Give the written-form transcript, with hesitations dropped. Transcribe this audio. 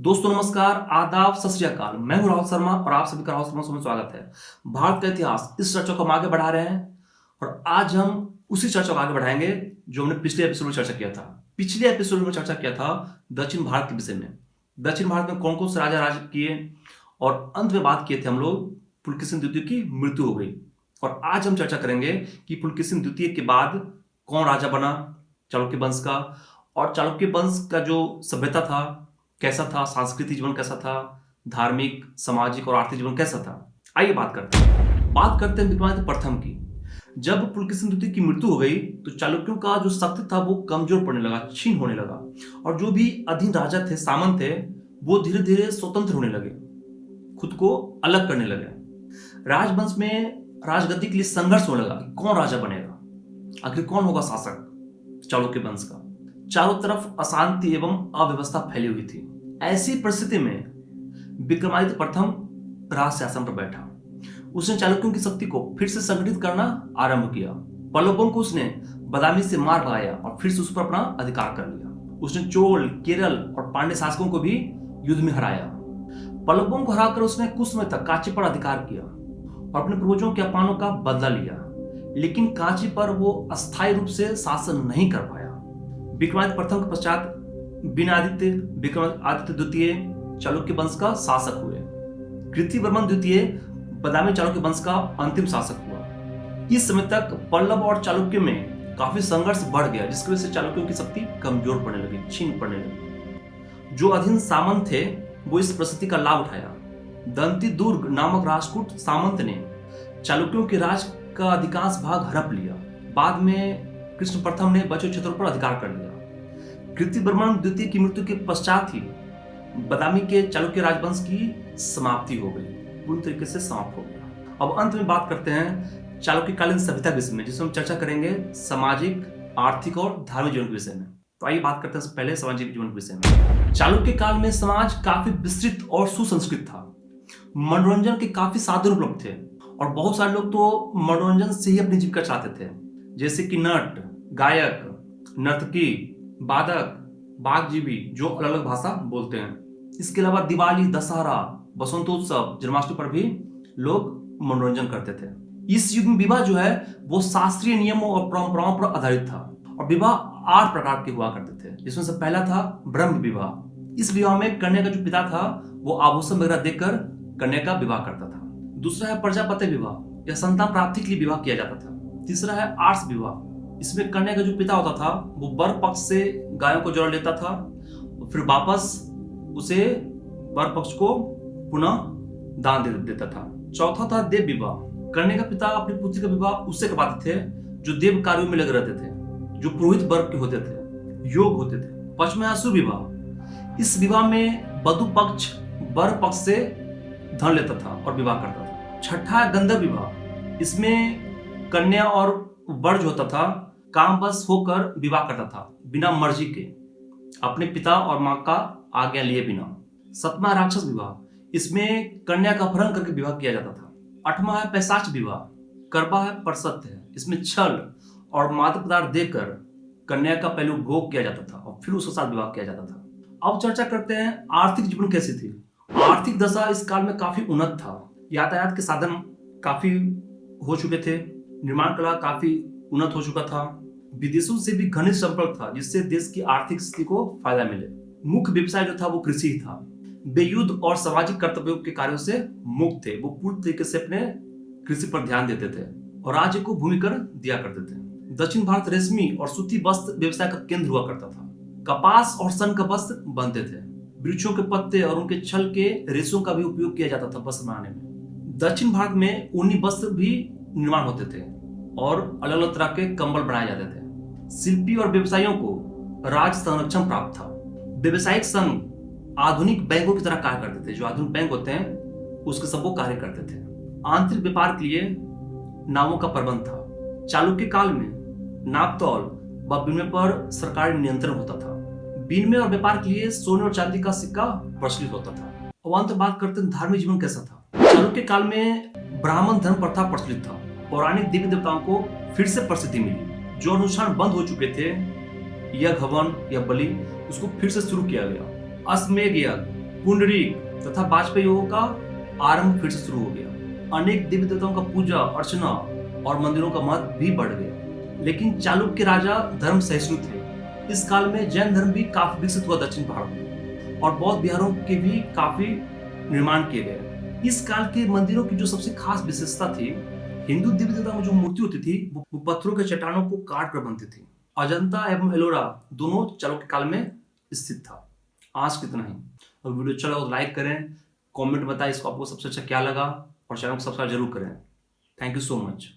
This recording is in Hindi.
दोस्तों नमस्कार, आदाब, सत श्री अकाल। मैं हूं राहुल शर्मा और आप सभी का राहुल शर्मा शो में स्वागत है। भारत का इतिहास, इस चर्चा को हम आगे बढ़ा रहे हैं और आज हम उसी चर्चा को आगे बढ़ाएंगे जो हमने पिछले एपिसोड में चर्चा किया था। पिछले एपिसोड में चर्चा किया था दक्षिण भारत के विषय में। दक्षिण भारत में कौन कौन से राजा राज किए और अंत में बात किए थे हम लोग पुलकेशिन द्वितीय की मृत्यु हो गई। और आज हम चर्चा करेंगे कि पुलकेशिन द्वितीय के बाद कौन राजा बना चालुक्य वंश का, और चालुक्य वंश का जो सभ्यता था कैसा था, सांस्कृतिक जीवन कैसा था, धार्मिक, सामाजिक और आर्थिक जीवन कैसा था। आइए बात करते हैं विक्रमादित्य प्रथम की। जब पुलकेशिन द्वितीय की मृत्यु हो गई तो चालुक्यों का जो शक्ति था वो कमजोर पड़ने लगा, क्षीण होने लगा, और जो भी अधीन राजा थे, सामंत थे, वो धीरे धीरे स्वतंत्र होने लगे, खुद को अलग करने लगे। राजवंश में राजगद्दी के लिए संघर्ष होने लगा, कौन राजा बनेगा, आखिर कौन होगा शासक चालुक्य वंश का। चारों तरफ अशांति एवं अव्यवस्था फैली हुई थी। ऐसी परिस्थिति में विक्रमादित्य प्रथम राज शासन पर बैठा। उसने चालुक्यों की शक्ति को फिर से संगठित करना आरंभ किया। पल्लवों को उसने बादामी से मार लगाया और फिर से उस पर अपना अधिकार कर लिया। उसने चोल, केरल और पांड्य शासकों को भी युद्ध में हराया। पल्लवों को हराकर उसने कुछ समय तक कांची पर अधिकार किया और अपने पूर्वजों के अपमानों का बदला लिया, लेकिन कांची पर वो अस्थायी रूप से शासन नहीं कर पाया। विक्रमादित्य प्रथम के पश्चात विक्रमादित्य द्वितीय चालुक्य वंश का शासक हुए। कीर्तिवर्मन द्वितीय बादामी चालुक्य वंश का अंतिम शासक हुआ। इस समय तक पल्लव और चालुक्य में काफी संघर्ष बढ़ गया, जिसकी वजह से चालुक्यों की शक्ति कमजोर पड़ने लगी, क्षीण पड़ने लगी। जो अधीन सामंत थे वो इस परिस्थिति का लाभ उठाया। दंती दुर्ग नामक राष्ट्रकूट सामंत ने चालुक्यों के राज का अधिकांश भाग हड़प लिया। बाद में कृष्ण प्रथम ने बचे क्षेत्रों पर अधिकार कर लिया। कीर्तिवर्मन द्वितीय की मृत्यु के पश्चात ही बादामी के चालुक्य राजवंश की समाप्ति हो गई, पूर्ण तरीके से समाप्त हो गया। अब अंत में बात करते हैं चालुक्यकालीन सभ्यता के विषय में, जिसमें हम चर्चा करेंगे सामाजिक, आर्थिक और धार्मिक जीवन के विषय में। तो आइए बात करते हैं पहले सामाजिक जीवन के विषय में। चालुक्य काल में समाज काफी विस्तृत और सुसंस्कृत था। मनोरंजन के काफी साधन उपलब्ध थे और बहुत सारे लोग तो मनोरंजन से ही अपनी जीविका चलाते थे, जैसे कि नट, गायक, नर्तकी, वादक, वाग्जीवी जो अलग अलग भाषा बोलते हैं। इसके अलावा दिवाली, दशहरा, बसंतोत्सव, जन्माष्टमी पर भी लोग मनोरंजन करते थे। इस युग में विवाह जो है वो शास्त्रीय नियमों और परंपराओं पर आधारित था और विवाह 8 प्रकार के हुआ करते थे, जिसमें से पहला था ब्रह्म विवाह। इस विवाह में कन्या का जो पिता था वो आभूषण वगैरह देकर कन्या का विवाह करता था। दूसरा है प्रजापत्य विवाह, यह संतान प्राप्ति के लिए विवाह किया जाता था। तीसरा है आर्ष विवाह, इसमें कन्या का जो पिता होता था वो वर पक्ष से गायों को जड़ लेता था और फिर वापस उसे वर पक्ष को पुनः दान दे देता था। चौथा था देव विवाह, कन्या का पिता अपनी पुत्री का विवाह उससे करवाते थे जो देव कार्यों में लगे रहते थे, जो पुरोहित वर्ग के होते थे, योग होते थे। पांचवा है असुर विवाह, इस विवाह में वधु पक्ष वर पक्ष से धन लेता था और विवाह करता था। छठा है गंधर्व विवाह, इसमें कन्या और वर जो होता था कामवश होकर विवाह करता था बिना मर्जी के, अपने पिता और माँ का आज्ञा लिए बिना। सातवां राक्षस विवाह, इसमें कन्या का अपहरण करके विवाह किया जाता था। आठवां है पैशाच विवाह, करवा है परसत्य है, इसमें छल और मादक पदार्थ देकर कन्या का पहलू भोग किया जाता था और फिर उसके साथ विवाह किया जाता था। अब चर्चा करते हैं आर्थिक जीवन कैसी थी। आर्थिक दशा इस काल में काफी उन्नत था। यातायात के साधन काफी हो चुके थे, निर्माण कला काफी उन्नत हो चुका था, विदेशों से भी घनिष्ठ संपर्क था जिससे देश की आर्थिक स्थिति को फायदा मिले। मुख्य व्यवसाय जो था वो कृषि ही था। वे युद्ध और सामाजिक कर्तव्यों के कार्यों से मुक्त थे। वो पूर्ण तरीके से अपने कृषि पर ध्यान देते थे और राज्य को भूमि कर दिया करते थे। दक्षिण भारत रेशमी और सूती वस्त्र व्यवसाय का केंद्र हुआ करता था। कपास और सन का वस्त्र बनते थे। वृक्षों के पत्ते और उनके छल के रेशों का भी उपयोग किया जाता था वस्त्र बनाने में। दक्षिण भारत में ऊनी वस्त्र भी निर्माण होते थे और अलग अलग तरह के कंबल बनाए जाते थे। शिल्पी और व्यवसायियों को राज्य संरक्षण प्राप्त था। व्यवसायिक संघ आधुनिक बैंकों की तरह कार्य करते थे। जो आधुनिक बैंक होते हैं उसके सब वो कार्य करते थे। आंतरिक व्यापार के लिए नावों का प्रबंध था। चालुक्य काल में नापतौल व विनिमय पर सरकारी नियंत्रण होता था। विनिमय और व्यापार के लिए सोने और चांदी का सिक्का प्रचलित होता था। अब अंत बात करते हैं धार्मिक जीवन कैसा था। चालुक्य काल में ब्राह्मण धर्म प्रथा प्रचलित था। पौराणिक देवी देवताओं को फिर से प्रसिद्धि मिली। जो अनुष्ठान बंद हो चुके थे, यज्ञ हवन या बलि, उसको फिर से शुरू किया गया। अश्वमेध यज्ञ, पुंडरीक तथा वाजपेयी योगों का आरंभ फिर से शुरू हो गया। अनेक देवी देवताओं का पूजा अर्चना और मंदिरों का महत्व भी बढ़ गया। लेकिन चालुक्य राजा धर्म सहिष्णु थे। इस काल में जैन धर्म भी काफी विकसित हुआ दक्षिण भारत में और बौद्ध विहारों के भी काफी निर्माण किए गए। इस काल के मंदिरों की जो सबसे खास विशेषता थी, हिंदू देवी देवताओं में जो मूर्ति होती थी वो पत्थरों के चट्टानों को काट कर बनती थी। अजंता एवं एलोरा दोनों चालुक्य काल में स्थित था। आज कितना ही। और वीडियो अच्छा लगा तो लाइक करें, कमेंट बताएं इसको आपको सबसे अच्छा क्या लगा और चैनल को सब्सक्राइब जरूर करें। Thank you so much.